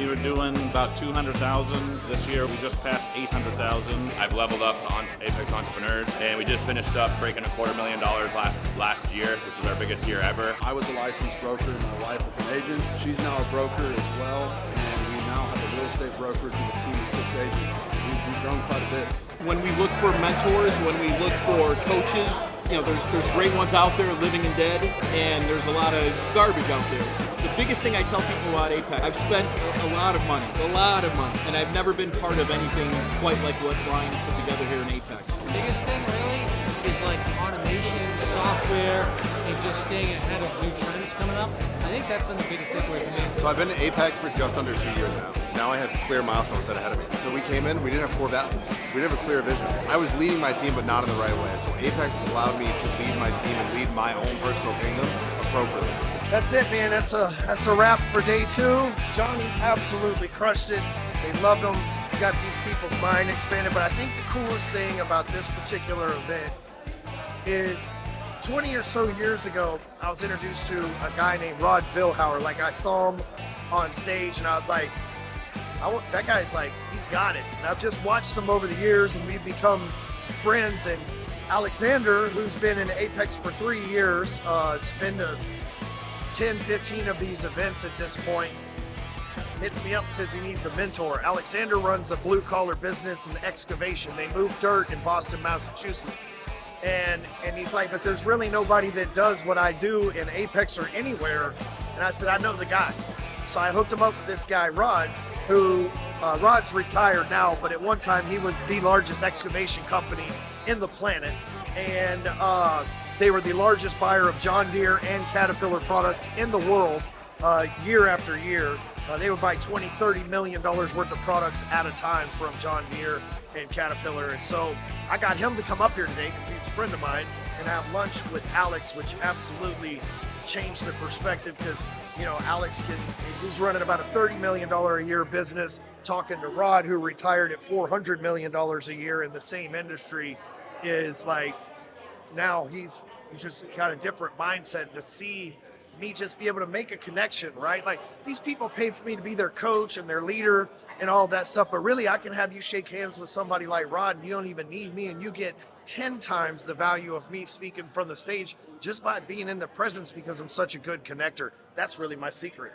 we were doing about 200,000. This year we just passed 800,000. I've leveled up to Apex Entrepreneurs, and we just finished up breaking $250,000 last year, which is our biggest year ever. I was a licensed broker. My wife was an agent. She's now a broker as well, and we now have a real estate brokerage with a team of 6 agents. We've grown quite a bit. When we look for mentors, when we look for coaches, there's great ones out there, living and dead, and there's a lot of garbage out there. The biggest thing I tell people about Apex, I've spent a lot of money, and I've never been part of anything quite like what Ryan's put together here in Apex. The biggest thing really is like automation, software, and just staying ahead of new trends coming up. I think that's been the biggest takeaway for me. So I've been to Apex for just under 2 years now. Now I have clear milestones set ahead of me. So we came in, we didn't have core values. We didn't have a clear vision. I was leading my team, but not in the right way. So Apex has allowed me to lead my team and lead my own personal kingdom appropriately. That's it, man. That's a wrap for day 2. Johnny absolutely crushed it. They loved him. Got these people's mind expanded. But I think the coolest thing about this particular event is 20 or so years ago, I was introduced to a guy named Rod Vilhauer. Like, I saw him on stage, and I was like, that guy's like, he's got it. And I've just watched him over the years, and we've become friends. And Alexander, who's been in Apex for 3 years, has been to 10, 15 of these events at this point, hits me up and says he needs a mentor. Alexander runs a blue-collar business in excavation. They move dirt in Boston, Massachusetts. And he's like, but there's really nobody that does what I do in Apex or anywhere. And I said, I know the guy. So I hooked him up with this guy, Rod, who, Rod's retired now, but at one time he was the largest excavation company in the planet. And they were the largest buyer of John Deere and Caterpillar products in the world year after year. They would buy $20, $30 million worth of products at a time from John Deere and Caterpillar. And so I got him to come up here today because he's a friend of mine and have lunch with Alex, which absolutely changed the perspective because, Alex he's running about a $30 million a year business, talking to Rod, who retired at $400 million a year in the same industry, is like, now he's just got a different mindset to see me just be able to make a connection, right? Like, these people pay for me to be their coach and their leader and all that stuff, but really I can have you shake hands with somebody like Rod and you don't even need me, and you get 10 times the value of me speaking from the stage just by being in the presence because I'm such a good connector. That's really my secret.